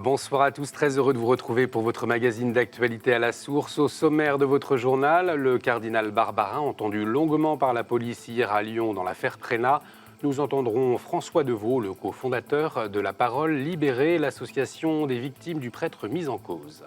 Bonsoir à tous, très heureux de vous retrouver pour votre magazine d'actualité à la source. Au sommaire de votre journal, le cardinal Barbarin, entendu longuement par la police hier à Lyon dans l'affaire Prénat. Nous entendrons François Deveau, le cofondateur de La Parole Libérée, l'association des victimes du prêtre mis en cause.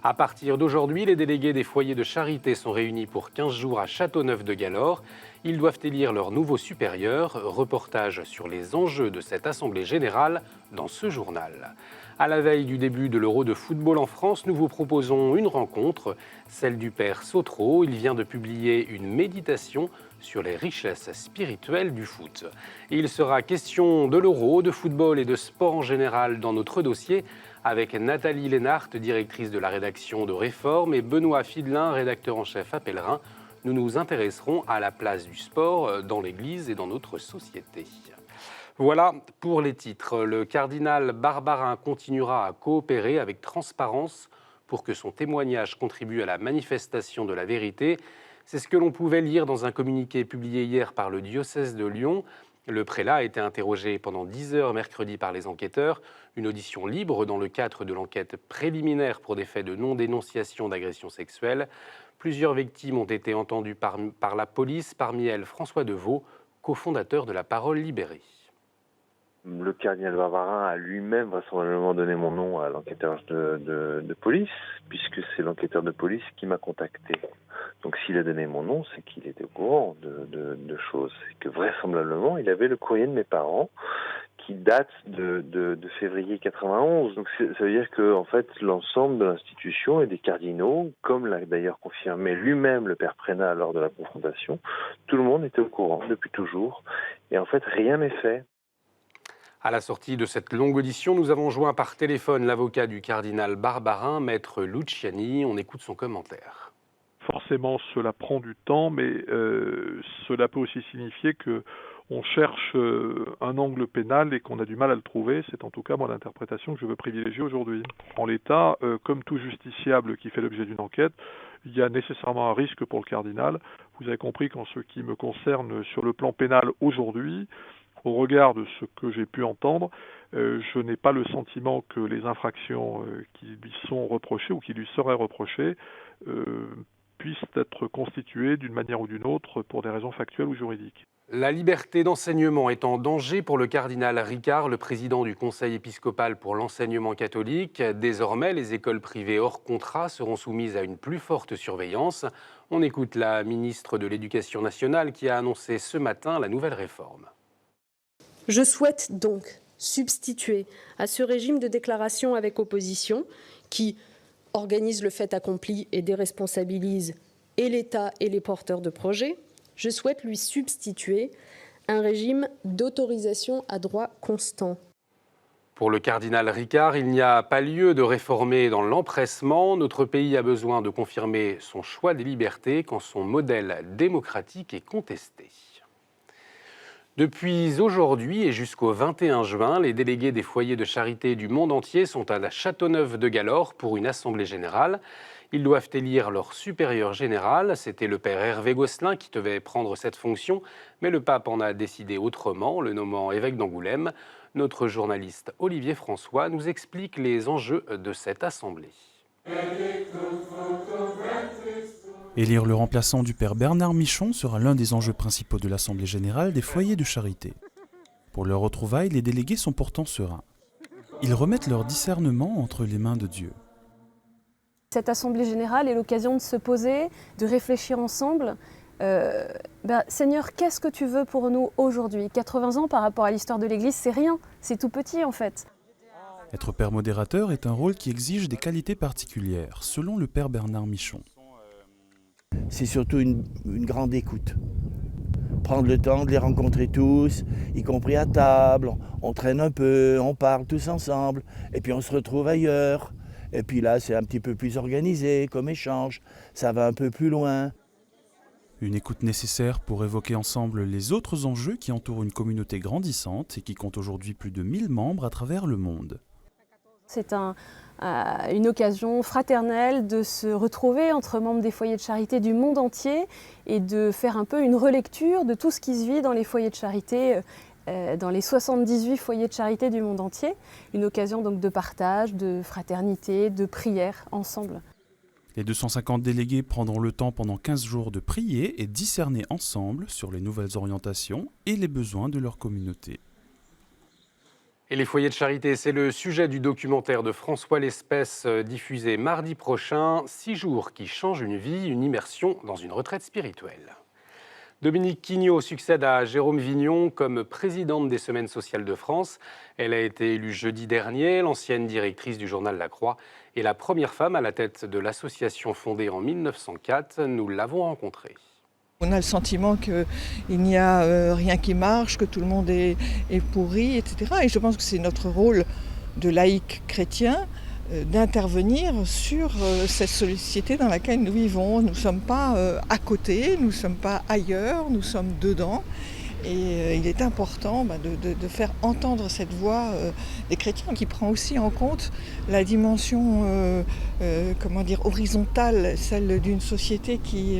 À partir d'aujourd'hui, les délégués des foyers de charité sont réunis pour 15 jours à Châteauneuf-de-Galore. Ils doivent élire leur nouveau supérieur. Reportage sur les enjeux de cette assemblée générale dans ce journal. À la veille du début de l'Euro de football en France, nous vous proposons une rencontre, celle du père Sautreau. Il vient de publier une méditation sur les richesses spirituelles du foot. Et il sera question de l'Euro, de football et de sport en général dans notre dossier, avec Nathalie Lénart, directrice de la rédaction de Réforme, et Benoît Fidelin, rédacteur en chef à Pèlerin. Nous nous intéresserons à la place du sport dans l'Église et dans notre société. Voilà pour les titres. Le cardinal Barbarin continuera à coopérer avec transparence pour que son témoignage contribue à la manifestation de la vérité. C'est ce que l'on pouvait lire dans un communiqué publié hier par le diocèse de Lyon. Le prélat a été interrogé pendant 10 heures mercredi par les enquêteurs. Une audition libre dans le cadre de l'enquête préliminaire pour des faits de non-dénonciation d'agression sexuelle. Plusieurs victimes ont été entendues par la police, parmi elles François Deveau, cofondateur de La Parole Libérée. Le cardinal Barbarin a lui-même vraisemblablement donné mon nom à l'enquêteur de police, puisque c'est l'enquêteur de police qui m'a contacté. Donc s'il a donné mon nom, c'est qu'il était au courant de choses. C'est que vraisemblablement, il avait le courrier de mes parents qui date de février 91. Donc ça veut dire que en fait, l'ensemble de l'institution et des cardinaux, comme l'a d'ailleurs confirmé lui-même le père Prénat lors de la confrontation, tout le monde était au courant depuis toujours. Et en fait, rien n'est fait. À la sortie de cette longue audition, nous avons joint par téléphone l'avocat du cardinal Barbarin, maître Luciani. On écoute son commentaire. Forcément, cela prend du temps, mais cela peut aussi signifier qu'on cherche un angle pénal et qu'on a du mal à le trouver. C'est en tout cas moi l'interprétation que je veux privilégier aujourd'hui. En l'état, comme tout justiciable qui fait l'objet d'une enquête, il y a nécessairement un risque pour le cardinal. Vous avez compris qu'en ce qui me concerne sur le plan pénal aujourd'hui, au regard de ce que j'ai pu entendre, je n'ai pas le sentiment que les infractions qui lui sont reprochées ou qui lui seraient reprochées puissent être constituées d'une manière ou d'une autre pour des raisons factuelles ou juridiques. La liberté d'enseignement est en danger pour le cardinal Ricard, le président du Conseil épiscopal pour l'enseignement catholique. Désormais, les écoles privées hors contrat seront soumises à une plus forte surveillance. On écoute la ministre de l'Éducation nationale qui a annoncé ce matin la nouvelle réforme. Je souhaite donc substituer à ce régime de déclaration avec opposition qui organise le fait accompli et déresponsabilise et l'État et les porteurs de projets, je souhaite lui substituer un régime d'autorisation à droit constant. Pour le cardinal Ricard, il n'y a pas lieu de réformer dans l'empressement. Notre pays a besoin de confirmer son choix des libertés quand son modèle démocratique est contesté. Depuis aujourd'hui et jusqu'au 21 juin, les délégués des foyers de charité du monde entier sont à la Châteauneuf-de-Galore pour une assemblée générale. Ils doivent élire leur supérieur général. C'était le père Hervé Gosselin qui devait prendre cette fonction, mais le pape en a décidé autrement, le nommant évêque d'Angoulême. Notre journaliste Olivier François nous explique les enjeux de cette assemblée. Élire le remplaçant du père Bernard Michon sera l'un des enjeux principaux de l'Assemblée générale des foyers de charité. Pour leur retrouvaille, les délégués sont pourtant sereins. Ils remettent leur discernement entre les mains de Dieu. Cette Assemblée générale est l'occasion de se poser, de réfléchir ensemble. Seigneur, qu'est-ce que tu veux pour nous aujourd'hui ? 80 ans par rapport à l'histoire de l'Église, c'est rien, c'est tout petit en fait. Être père modérateur est un rôle qui exige des qualités particulières, selon le père Bernard Michon. C'est surtout une grande écoute. Prendre le temps de les rencontrer tous, y compris à table, on traîne un peu, on parle tous ensemble, et puis on se retrouve ailleurs. Et puis là, c'est un petit peu plus organisé comme échange, ça va un peu plus loin. Une écoute nécessaire pour évoquer ensemble les autres enjeux qui entourent une communauté grandissante et qui compte aujourd'hui plus de 1000 membres à travers le monde. C'est une occasion fraternelle de se retrouver entre membres des foyers de charité du monde entier et de faire un peu une relecture de tout ce qui se vit dans les foyers de charité dans les 78 foyers de charité du monde entier. Une occasion donc de partage, de fraternité, de prière ensemble. Les 250 délégués prendront le temps pendant 15 jours de prier et discerner ensemble sur les nouvelles orientations et les besoins de leur communauté. Et les foyers de charité, c'est le sujet du documentaire de François Lespès diffusé mardi prochain. 6 jours qui changent une vie, une immersion dans une retraite spirituelle. Dominique Quignot succède à Jérôme Vignon comme présidente des Semaines sociales de France. Elle a été élue jeudi dernier. L'ancienne directrice du journal La Croix est la première femme à la tête de l'association fondée en 1904. Nous l'avons rencontrée. On a le sentiment qu'il n'y a rien qui marche, que tout le monde est pourri, etc. Et je pense que c'est notre rôle de laïc chrétien d'intervenir sur cette société dans laquelle nous vivons. Nous ne sommes pas à côté, nous ne sommes pas ailleurs, nous sommes dedans. Et il est important de faire entendre cette voix des chrétiens qui prend aussi en compte la dimension horizontale, celle d'une société qui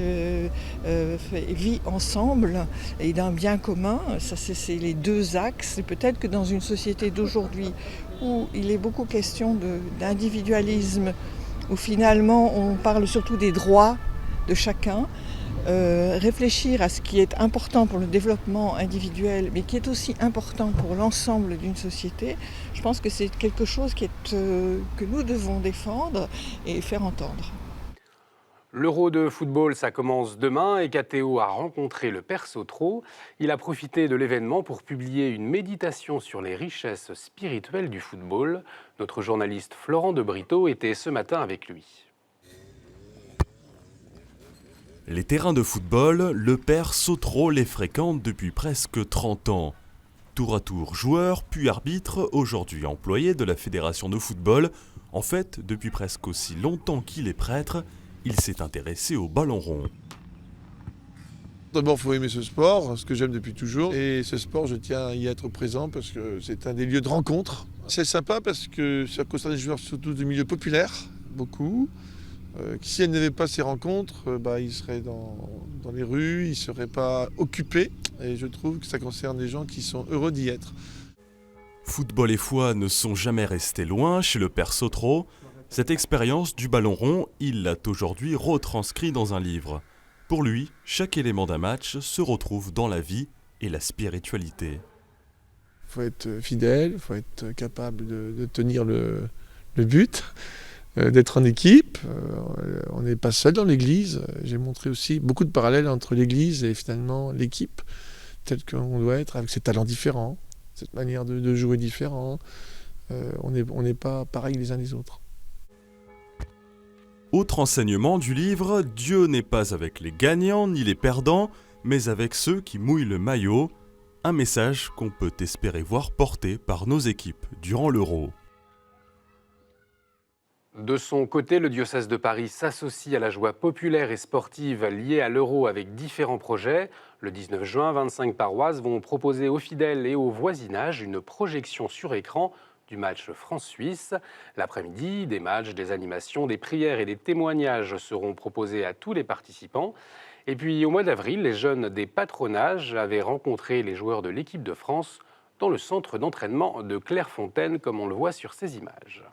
vit ensemble et d'un bien commun. Ça, c'est les deux axes. Et peut-être que dans une société d'aujourd'hui où il est beaucoup question d'individualisme, où finalement on parle surtout des droits de chacun, réfléchir à ce qui est important pour le développement individuel, mais qui est aussi important pour l'ensemble d'une société, je pense que c'est quelque chose que nous devons défendre et faire entendre. L'Euro de football, ça commence demain et KTO a rencontré le père Sautreau. Il a profité de l'événement pour publier une méditation sur les richesses spirituelles du football. Notre journaliste Florent de Brito était ce matin avec lui. Les terrains de football, le père Sautreau les fréquente depuis presque 30 ans. Tour à tour joueur, puis arbitre, aujourd'hui employé de la Fédération de football. En fait, depuis presque aussi longtemps qu'il est prêtre, il s'est intéressé au ballon rond. D'abord, il faut aimer ce sport, ce que j'aime depuis toujours. Et ce sport, je tiens à y être présent parce que c'est un des lieux de rencontre. C'est sympa parce que ça concerne des joueurs surtout du milieu populaire, beaucoup. Si elles n'avaient pas ces rencontres, ils seraient dans les rues, ils ne seraient pas occupés. Et je trouve que ça concerne des gens qui sont heureux d'y être. Football et foi ne sont jamais restés loin chez le père Sautreau. Cette expérience du ballon rond, il l'a aujourd'hui retranscrit dans un livre. Pour lui, chaque élément d'un match se retrouve dans la vie et la spiritualité. Il faut être fidèle, il faut être capable de tenir le but. D'être en équipe, on n'est pas seul dans l'église. J'ai montré aussi beaucoup de parallèles entre l'église et finalement l'équipe, telle qu'on doit être, avec ses talents différents, cette manière de jouer différente. On n'est pas pareil les uns les autres. Autre enseignement du livre, Dieu n'est pas avec les gagnants ni les perdants, mais avec ceux qui mouillent le maillot. Un message qu'on peut espérer voir porté par nos équipes durant l'Euro. De son côté, le diocèse de Paris s'associe à la joie populaire et sportive liée à l'Euro avec différents projets. Le 19 juin, 25 paroisses vont proposer aux fidèles et au voisinage une projection sur écran du match France-Suisse. L'après-midi, des matchs, des animations, des prières et des témoignages seront proposés à tous les participants. Et puis au mois d'avril, les jeunes des patronages avaient rencontré les joueurs de l'équipe de France dans le centre d'entraînement de Clairefontaine, comme on le voit sur ces images.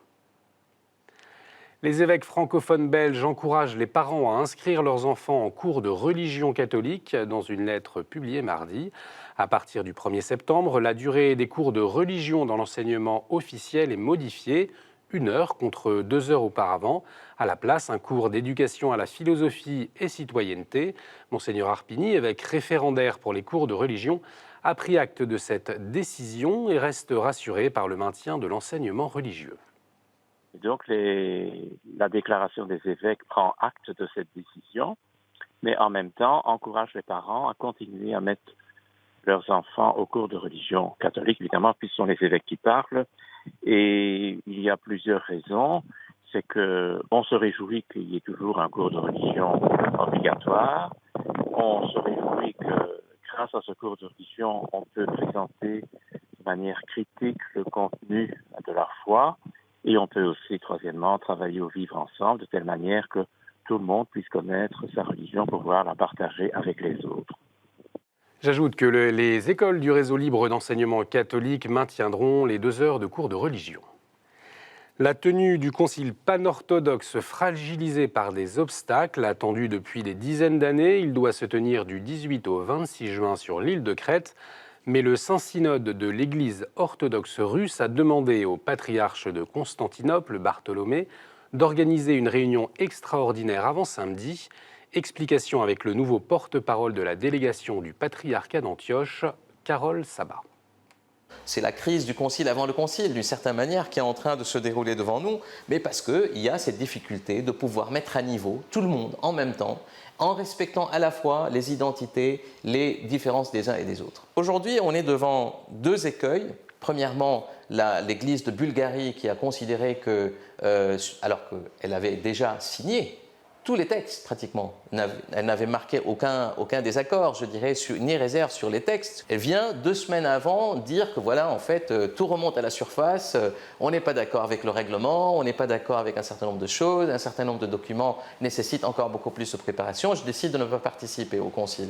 Les évêques francophones belges encouragent les parents à inscrire leurs enfants en cours de religion catholique dans une lettre publiée mardi. À partir du 1er septembre, la durée des cours de religion dans l'enseignement officiel est modifiée, 1 heure contre 2 heures auparavant. À la place, un cours d'éducation à la philosophie et citoyenneté. Monseigneur Arpini, évêque référendaire pour les cours de religion, a pris acte de cette décision et reste rassuré par le maintien de l'enseignement religieux. Et donc, la déclaration des évêques prend acte de cette décision, mais en même temps encourage les parents à continuer à mettre leurs enfants au cours de religion catholique, évidemment, puisque ce sont les évêques qui parlent. Et il y a plusieurs raisons. C'est qu'on se réjouit qu'il y ait toujours un cours de religion obligatoire. On se réjouit que, grâce à ce cours de religion, on peut présenter de manière critique le contenu de la foi. Et on peut aussi, troisièmement, travailler au vivre ensemble de telle manière que tout le monde puisse connaître sa religion pour pouvoir la partager avec les autres. J'ajoute que les écoles du réseau libre d'enseignement catholique maintiendront les 2 heures de cours de religion. La tenue du concile panorthodoxe fragilisée par des obstacles attendus depuis des dizaines d'années, il doit se tenir du 18 au 26 juin sur l'île de Crète. Mais le Saint-Synode de l'Église orthodoxe russe a demandé au patriarche de Constantinople, Bartholomée, d'organiser une réunion extraordinaire avant samedi. Explication avec le nouveau porte-parole de la délégation du patriarcat d'Antioche, Carole Sabat. C'est la crise du concile avant le concile, d'une certaine manière, qui est en train de se dérouler devant nous, mais parce qu'il y a cette difficulté de pouvoir mettre à niveau tout le monde en même temps, en respectant à la fois les identités, les différences des uns et des autres. Aujourd'hui, on est devant 2 écueils. Premièrement, l'Église de Bulgarie qui a considéré que, alors qu'elle avait déjà signé tous les textes pratiquement, elle n'avait marqué aucun désaccord, je dirais, ni réserve sur les textes. Elle vient 2 semaines avant dire que voilà, en fait, tout remonte à la surface, on n'est pas d'accord avec le règlement, on n'est pas d'accord avec un certain nombre de choses, un certain nombre de documents nécessitent encore beaucoup plus de préparation, je décide de ne pas participer au concile.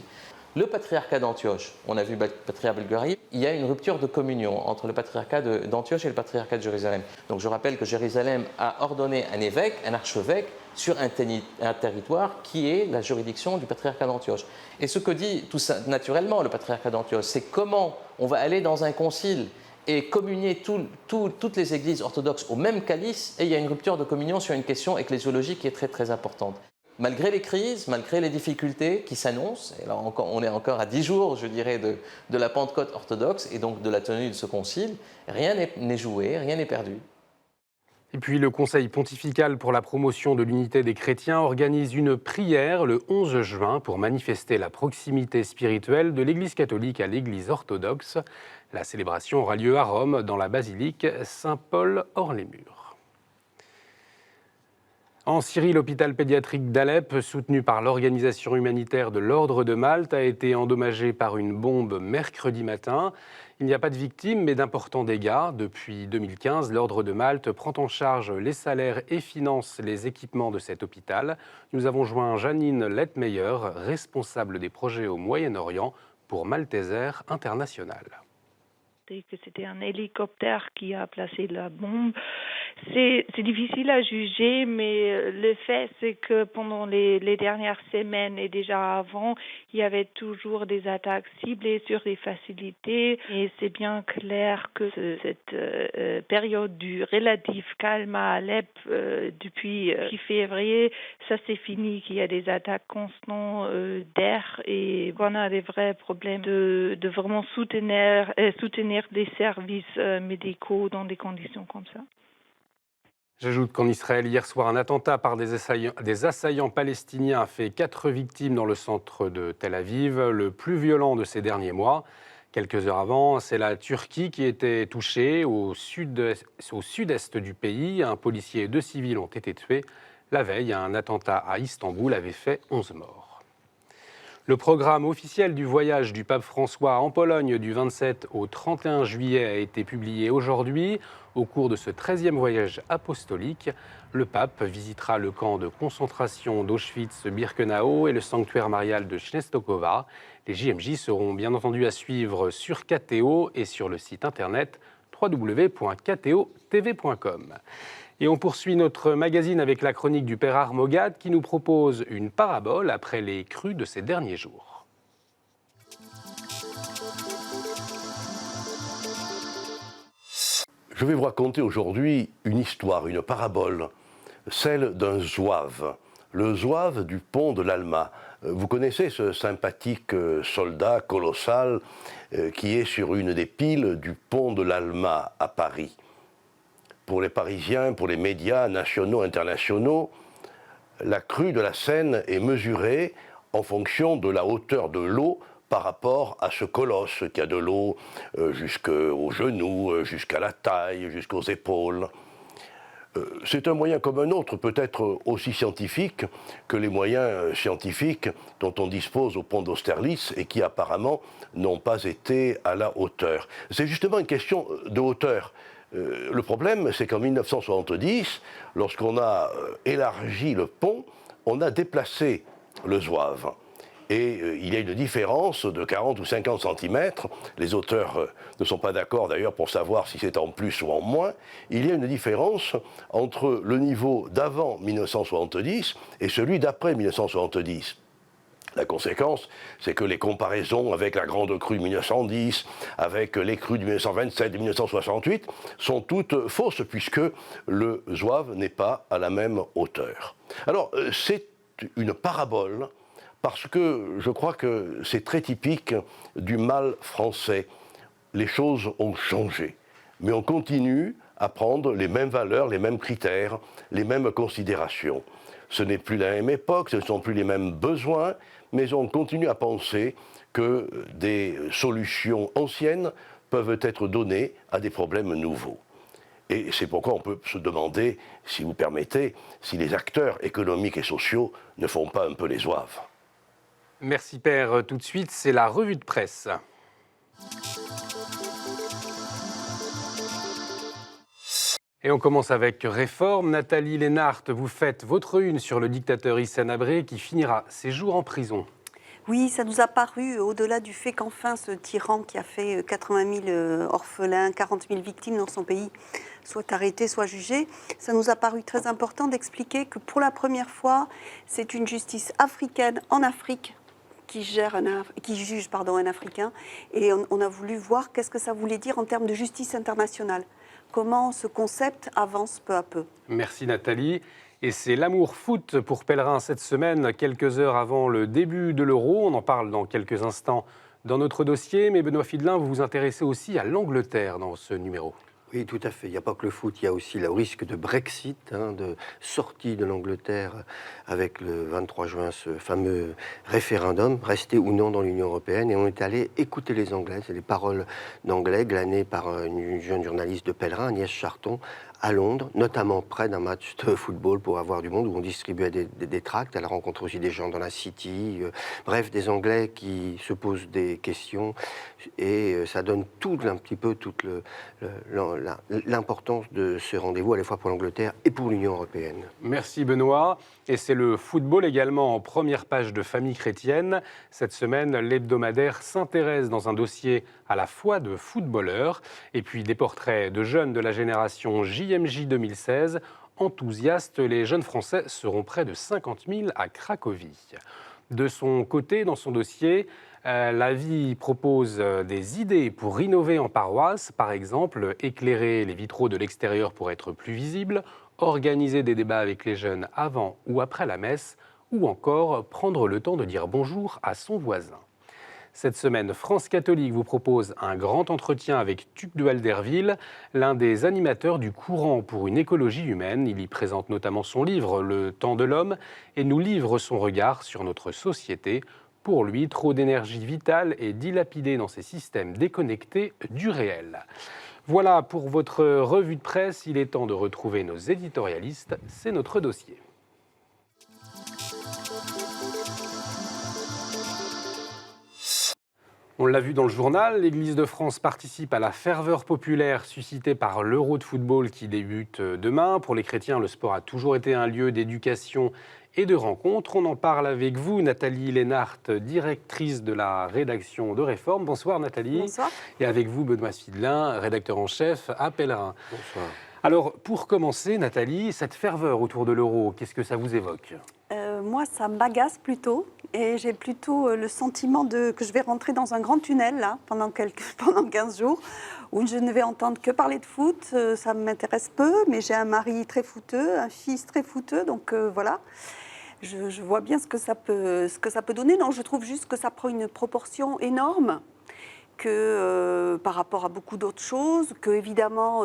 Le patriarcat d'Antioche, on a vu le patriarcat de Bulgarie, il y a une rupture de communion entre le patriarcat d'Antioche et le patriarcat de Jérusalem. Donc je rappelle que Jérusalem a ordonné un évêque, un archevêque, sur un territoire qui est la juridiction du patriarcat d'Antioche. Et ce que dit tout ça, naturellement le patriarcat d'Antioche, c'est comment on va aller dans un concile et communier toutes les églises orthodoxes au même calice, et il y a une rupture de communion sur une question ecclésiologique qui est très très importante. Malgré les crises, malgré les difficultés qui s'annoncent, et là on est encore à 10 jours, je dirais, de la Pentecôte orthodoxe et donc de la tenue de ce concile, rien n'est joué, rien n'est perdu. Et puis le Conseil pontifical pour la promotion de l'unité des chrétiens organise une prière le 11 juin pour manifester la proximité spirituelle de l'Église catholique à l'Église orthodoxe. La célébration aura lieu à Rome, dans la basilique Saint-Paul hors les murs. En Syrie, l'hôpital pédiatrique d'Alep, soutenu par l'organisation humanitaire de l'Ordre de Malte, a été endommagé par une bombe mercredi matin. Il n'y a pas de victimes, mais d'importants dégâts. Depuis 2015, l'Ordre de Malte prend en charge les salaires et finance les équipements de cet hôpital. Nous avons joint Janine Lettmeyer, responsable des projets au Moyen-Orient pour Malteser International. Que c'était un hélicoptère qui a placé la bombe. C'est difficile à juger, mais le fait, c'est que pendant les dernières semaines et déjà avant, il y avait toujours des attaques ciblées sur des facilités. Et c'est bien clair que cette période du relatif calme à Alep depuis février, ça c'est fini, qu'il y a des attaques constantes d'air et qu'on a des vrais problèmes de vraiment soutenir des services médicaux dans des conditions comme ça. J'ajoute qu'en Israël, hier soir, un attentat par des assaillants palestiniens a fait 4 victimes dans le centre de Tel Aviv, le plus violent de ces derniers mois. Quelques heures avant, c'est la Turquie qui était touchée. Au sud-est du pays, un policier et 2 civils ont été tués. La veille, un attentat à Istanbul avait fait 11 morts. Le programme officiel du voyage du pape François en Pologne du 27 au 31 juillet a été publié aujourd'hui. Au cours de ce 13e voyage apostolique, le pape visitera le camp de concentration d'Auschwitz-Birkenau et le sanctuaire marial de Czestochowa. Les JMJ seront bien entendu à suivre sur KTO et sur le site internet www.ktotv.com. Et on poursuit notre magazine avec la chronique du Père Armogad qui nous propose une parabole après les crues de ces derniers jours. Je vais vous raconter aujourd'hui une histoire, une parabole, celle d'un zouave, le zouave du pont de l'Alma. Vous connaissez ce sympathique soldat colossal qui est sur une des piles du pont de l'Alma à Paris. Pour les Parisiens, pour les médias nationaux, internationaux, la crue de la Seine est mesurée en fonction de la hauteur de l'eau par rapport à ce colosse qui a de l'eau jusqu'aux genoux, jusqu'à la taille, jusqu'aux épaules. C'est un moyen comme un autre, peut-être aussi scientifique que les moyens scientifiques dont on dispose au pont d'Austerlitz et qui apparemment n'ont pas été à la hauteur. C'est justement une question de hauteur. Le problème, c'est qu'en 1970, lorsqu'on a élargi le pont, on a déplacé le zouave. Et il y a une différence de 40 ou 50 cm. Les auteurs ne sont pas d'accord d'ailleurs pour savoir si c'est en plus ou en moins. Il y a une différence entre le niveau d'avant 1970 et celui d'après 1970. La conséquence, c'est que les comparaisons avec la grande crue de 1910, avec les crues de 1927 et de 1968, sont toutes fausses, puisque le zouave n'est pas à la même hauteur. Alors, c'est une parabole, parce que je crois que c'est très typique du mal français. Les choses ont changé, mais on continue à prendre les mêmes valeurs, les mêmes critères, les mêmes considérations. Ce n'est plus la même époque, ce ne sont plus les mêmes besoins, mais on continue à penser que des solutions anciennes peuvent être données à des problèmes nouveaux. Et c'est pourquoi on peut se demander, si vous permettez, si les acteurs économiques et sociaux ne font pas un peu les zouaves. Merci Père. Tout de suite, c'est la revue de presse. Et on commence avec Réforme. Nathalie Lénart, vous faites votre une sur le dictateur Hissène Habré qui finira ses jours en prison. Oui, ça nous a paru, au-delà du fait qu'enfin ce tyran qui a fait 80 000 orphelins, 40 000 victimes dans son pays, soit arrêté, soit jugé, ça nous a paru très important d'expliquer que pour la première fois, c'est une justice africaine en Afrique qui juge un Africain. Et on a voulu voir qu'est-ce que ça voulait dire en termes de justice internationale. Comment ce concept avance peu à peu. Merci Nathalie. Et c'est l'amour foot pour pèlerins cette semaine, quelques heures avant le début de l'Euro. On en parle dans quelques instants dans notre dossier. Mais Benoît Fidelin, vous vous intéressez aussi à l'Angleterre dans ce numéro. Oui, tout à fait. Il n'y a pas que le foot, il y a aussi le risque de Brexit, de sortie de l'Angleterre avec le 23 juin, ce fameux référendum, rester ou non dans l'Union européenne. Et on est allé écouter les Anglais. C'est les paroles d'Anglais glanées par une jeune journaliste de Pèlerin, Agnès Charton, à Londres, notamment près d'un match de football pour avoir du monde, où on distribuait des tracts. Elle rencontre aussi des gens dans la City, bref, des Anglais qui se posent des questions, et ça donne un petit peu toute l'importance de ce rendez-vous, à la fois pour l'Angleterre et pour l'Union européenne. Merci Benoît. Et c'est le football également en première page de Famille chrétienne. Cette semaine, l'hebdomadaire s'intéresse dans un dossier à la fois de footballeurs et puis des portraits de jeunes de la génération JMJ 2016. Enthousiastes, les jeunes Français seront près de 50 000 à Cracovie. De son côté, dans son dossier, La Vie propose des idées pour innover en paroisse, par exemple éclairer les vitraux de l'extérieur pour être plus visibles, organiser des débats avec les jeunes avant ou après la messe, ou encore prendre le temps de dire bonjour à son voisin. Cette semaine, France Catholique vous propose un grand entretien avec Tuc de Alderville, l'un des animateurs du courant pour une écologie humaine. Il y présente notamment son livre « Le temps de l'homme » et nous livre son regard sur notre société. Pour lui, trop d'énergie vitale est dilapidée dans ces systèmes déconnectés du réel. Voilà pour votre revue de presse. Il est temps de retrouver nos éditorialistes. C'est notre dossier. On l'a vu dans le journal, l'Église de France participe à la ferveur populaire suscitée par l'Euro de football qui débute demain. Pour les chrétiens, le sport a toujours été un lieu d'éducation et de rencontre. On en parle avec vous, Nathalie Lénart, directrice de la rédaction de Réforme. Bonsoir Nathalie. Bonsoir. Et avec vous, Benoît Fidelin, rédacteur en chef à Pèlerin. Bonsoir. Alors, pour commencer, Nathalie, cette ferveur autour de l'Euro, qu'est-ce que ça vous évoque ? Moi, ça m'agace plutôt. Et j'ai plutôt le sentiment que je vais rentrer dans un grand tunnel là, pendant 15 jours, où je ne vais entendre que parler de foot. Ça m'intéresse peu, mais j'ai un mari très footeux, un fils très footeux, donc voilà. Je vois bien ce que ça peut donner. Non, je trouve juste que ça prend une proportion énorme par rapport à beaucoup d'autres choses, que évidemment...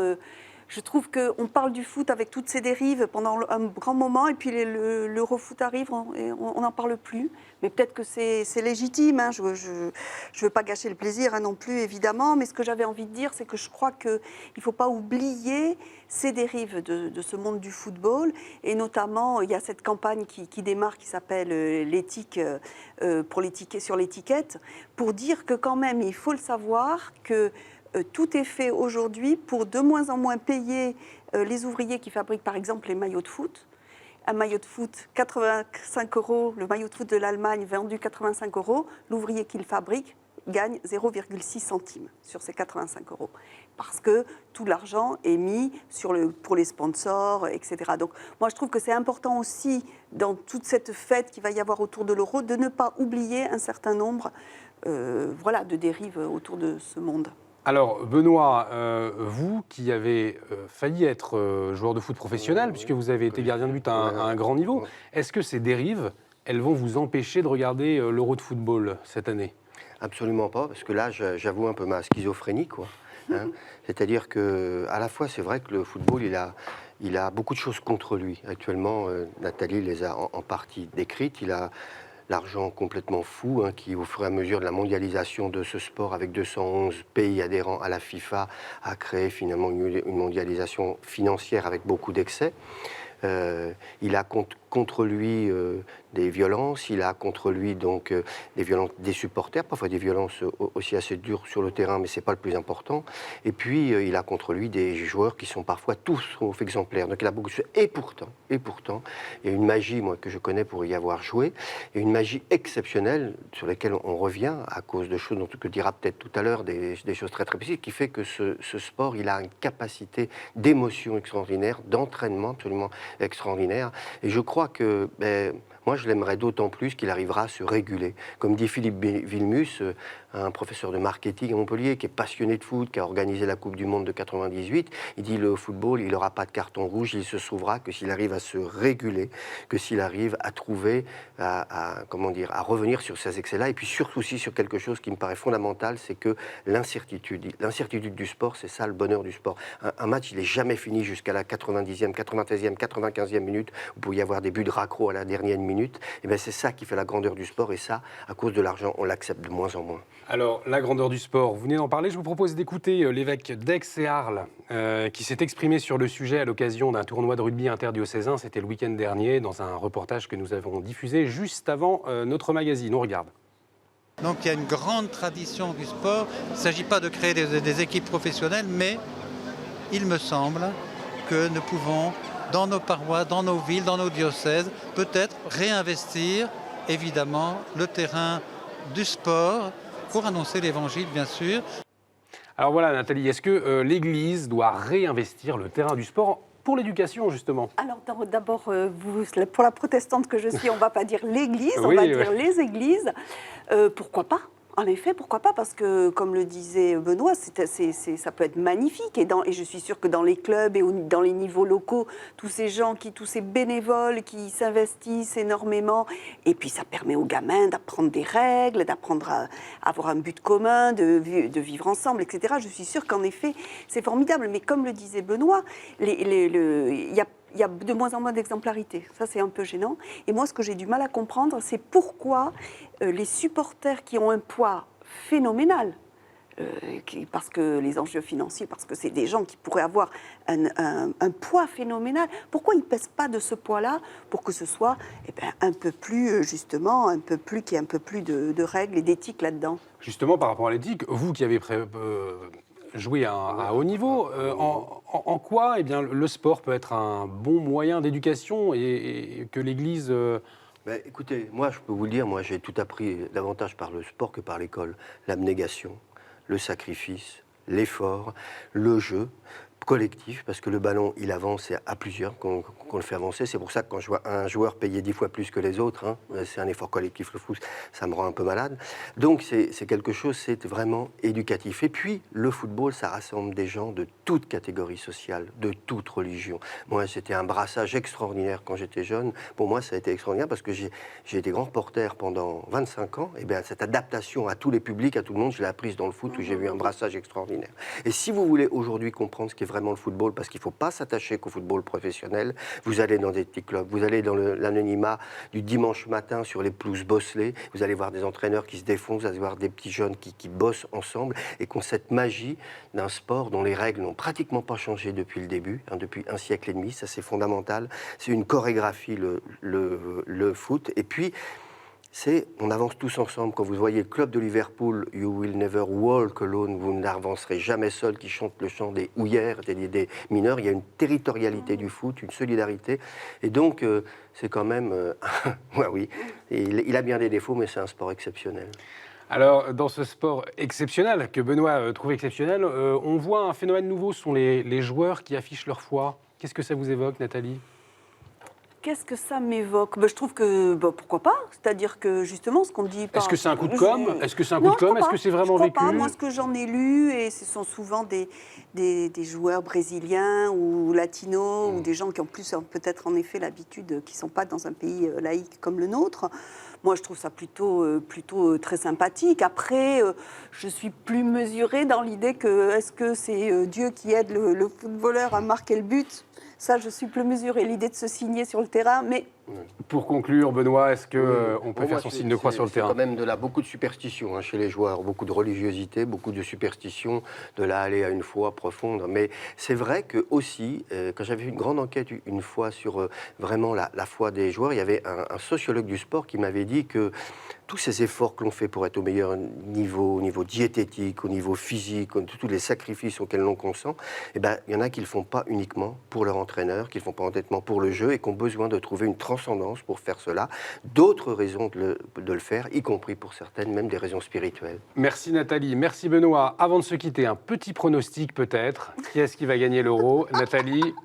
Je trouve qu'on parle du foot avec toutes ses dérives pendant un grand moment, et puis l'Eurofoot arrive, on n'en parle plus. Mais peut-être que c'est légitime, hein. Je ne veux pas gâcher le plaisir non plus, évidemment. Mais ce que j'avais envie de dire, c'est que je crois qu'il ne faut pas oublier ces dérives de ce monde du football. Et notamment, il y a cette campagne qui démarre, qui s'appelle l'éthique sur l'étiquette, pour dire que quand même, il faut le savoir, que tout est fait aujourd'hui pour de moins en moins payer les ouvriers qui fabriquent par exemple les maillots de foot. un maillot de foot 85 €, le maillot de foot de l'Allemagne vendu 85 €, l'ouvrier qui le fabrique gagne 0,6 centimes sur ces 85 €. Parce que tout l'argent est mis pour les sponsors, etc. Donc moi je trouve que c'est important aussi, dans toute cette fête qu'il va y avoir autour de l'euro, de ne pas oublier un certain nombre de dérives autour de ce monde. Alors, Benoît, vous qui avez failli être joueur de foot professionnel, puisque vous avez été gardien de but à un grand niveau, est-ce que ces dérives, elles vont vous empêcher de regarder l'Euro de football cette année ? Absolument pas, parce que là, j'avoue un peu ma schizophrénie, quoi. Hein. C'est-à-dire que, à la fois, c'est vrai que le football, il a beaucoup de choses contre lui. Actuellement, Nathalie les a en partie décrites. Il a l'argent complètement fou, qui, au fur et à mesure de la mondialisation de ce sport, avec 211 pays adhérents à la FIFA, a créé finalement une mondialisation financière avec beaucoup d'excès. Il a contre lui des violences, il a contre lui donc des violences des supporters, parfois des violences aussi assez dures sur le terrain, mais c'est pas le plus important. Et puis il a contre lui des joueurs qui sont parfois tous sauf exemplaires. Donc il a beaucoup de choses. Et pourtant, il y a une magie, moi, que je connais pour y avoir joué, et une magie exceptionnelle sur laquelle on revient à cause de choses dont on dira peut-être tout à l'heure, des choses très très précises, qui fait que ce sport, il a une capacité d'émotion extraordinaire, d'entraînement absolument extraordinaire. Et je crois que moi, je l'aimerais d'autant plus qu'il arrivera à se réguler. Comme dit Philippe Vilmus, un professeur de marketing à Montpellier, qui est passionné de foot, qui a organisé la Coupe du Monde de 98, il dit le football, il n'aura pas de carton rouge, il se sauvera que s'il arrive à se réguler, que s'il arrive à trouver, à revenir sur ces excès-là, et puis surtout aussi sur quelque chose qui me paraît fondamental, c'est que l'incertitude du sport, c'est ça le bonheur du sport. Un match, il n'est jamais fini jusqu'à la 90e, 93e, 95e minute, où il peut y avoir des buts de raccro à la dernière minute, et bien c'est ça qui fait la grandeur du sport, et ça, à cause de l'argent, on l'accepte de moins en moins. Alors, la grandeur du sport, vous venez d'en parler. Je vous propose d'écouter l'évêque d'Aix et Arles, qui s'est exprimé sur le sujet à l'occasion d'un tournoi de rugby interdiocésain. C'était le week-end dernier, dans un reportage que nous avons diffusé juste avant notre magazine. On regarde. Donc il y a une grande tradition du sport. Il ne s'agit pas de créer des équipes professionnelles, mais il me semble que nous pouvons, dans nos paroisses, dans nos villes, dans nos diocèses, peut-être réinvestir, évidemment, le terrain du sport, pour annoncer l'évangile, bien sûr. Alors voilà, Nathalie, est-ce que l'Église doit réinvestir le terrain du sport pour l'éducation, justement? Alors d'abord, pour la protestante que je suis, on ne va pas dire l'Église, on va dire les églises. Pourquoi pas? En effet, pourquoi pas? Parce que, comme le disait Benoît, ça peut être magnifique. Et je suis sûre que dans les clubs et dans les niveaux locaux, tous ces bénévoles qui s'investissent énormément, et puis ça permet aux gamins d'apprendre des règles, d'apprendre à avoir un but commun, de vivre ensemble, etc. Je suis sûre qu'en effet, c'est formidable. Mais comme le disait Benoît, il y a de moins en moins d'exemplarité. Ça, c'est un peu gênant. Et moi, ce que j'ai du mal à comprendre, c'est pourquoi les supporters qui ont un poids phénoménal, parce que les enjeux financiers, parce que c'est des gens qui pourraient avoir un poids phénoménal, pourquoi ils ne pèsent pas de ce poids-là pour que ce soit un peu plus, justement, qu'il y ait un peu plus de règles et d'éthique là-dedans? Justement, par rapport à l'éthique, vous qui avez joué à haut niveau, en quoi le sport peut être un bon moyen d'éducation et que l'Église... Écoutez, moi je peux vous le dire, moi j'ai tout appris davantage par le sport que par l'école. L'abnégation, le sacrifice, l'effort, le jeu collectif, parce que le ballon, il avance à plusieurs qu'on le fait avancer. C'est pour ça que quand je vois un joueur payer 10 fois plus que les autres, c'est un effort collectif, le foot, ça me rend un peu malade. Donc c'est quelque chose, c'est vraiment éducatif. Et puis, le football, ça rassemble des gens de toute catégorie sociale, de toute religion. Moi, c'était un brassage extraordinaire quand j'étais jeune. Pour moi, ça a été extraordinaire parce que j'ai été grand reporter pendant 25 ans. Et bien, cette adaptation à tous les publics, à tout le monde, je l'ai apprise dans le foot où j'ai vu un brassage extraordinaire. Et si vous voulez aujourd'hui comprendre ce qu'est vraiment le football, parce qu'il ne faut pas s'attacher qu'au football professionnel, vous allez dans des petits clubs, vous allez dans l'anonymat du dimanche matin sur les pelouses bosselées, vous allez voir des entraîneurs qui se défoncent, vous allez voir des petits jeunes qui bossent ensemble et qui ont cette magie d'un sport dont les règles n'ont pratiquement pas changé depuis le début, depuis un siècle et demi, ça c'est fondamental, c'est une chorégraphie le foot, et puis on avance tous ensemble. Quand vous voyez le club de Liverpool, You Will Never Walk Alone, vous n'avancerez jamais seul, qui chante le chant des houillères, des mineurs, il y a une territorialité du foot, une solidarité. Et donc, c'est quand même... ouais, oui, il a bien des défauts, mais c'est un sport exceptionnel. Alors, dans ce sport exceptionnel, que Benoît trouve exceptionnel, on voit un phénomène nouveau, ce sont les joueurs qui affichent leur foi. Qu'est-ce que ça vous évoque, Nathalie ? Qu'est-ce que ça m'évoque ? Je trouve que, pourquoi pas ? C'est-à-dire que, justement, ce qu'on dit... Est-ce que c'est un coup de com' ? Est-ce que c'est un coup de com'? Est-ce que c'est vraiment vécu ? Pas. Moi, ce que j'en ai lu, et ce sont souvent des joueurs brésiliens ou latinos, ou des gens qui ont plus peut-être en effet l'habitude, qui ne sont pas dans un pays laïque comme le nôtre. Moi, je trouve ça plutôt très sympathique. Après, je suis plus mesurée dans l'idée que est-ce que c'est Dieu qui aide le footballeur à marquer le but ? Ça, je suis plus mesurée. L'idée de se signer sur le terrain, mais... Pour conclure, Benoît, est-ce qu'on peut faire son signe de croix sur le terrain ? Il y a quand même beaucoup de superstitions chez les joueurs, beaucoup de religiosité, beaucoup de superstitions, de là aller à une foi profonde. Mais c'est vrai que aussi, quand j'avais fait une grande enquête une fois sur vraiment la foi des joueurs, il y avait un sociologue du sport qui m'avait dit que tous ces efforts que l'on fait pour être au meilleur niveau, au niveau diététique, au niveau physique, tous les sacrifices auxquels l'on consent, il y en a qui ne le font pas uniquement pour leur entraîneur, qui ne le font pas honnêtement pour le jeu et qui ont besoin de trouver une transcendance pour faire cela. D'autres raisons de le faire, y compris pour certaines, même des raisons spirituelles. Merci Nathalie, merci Benoît. Avant de se quitter, un petit pronostic peut-être. Qui est-ce qui va gagner l'Euro ? Nathalie ?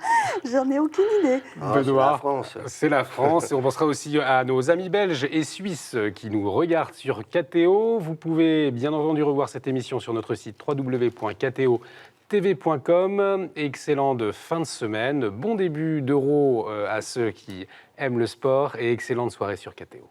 J'en ai aucune idée. Benoît, c'est la France. C'est la France. Et on pensera aussi à nos amis belges et suisses qui nous regardent sur KTO. Vous pouvez bien entendu revoir cette émission sur notre site www.ktotv.com. Excellente fin de semaine. Bon début d'Euro à ceux qui aiment le sport et excellente soirée sur KTO.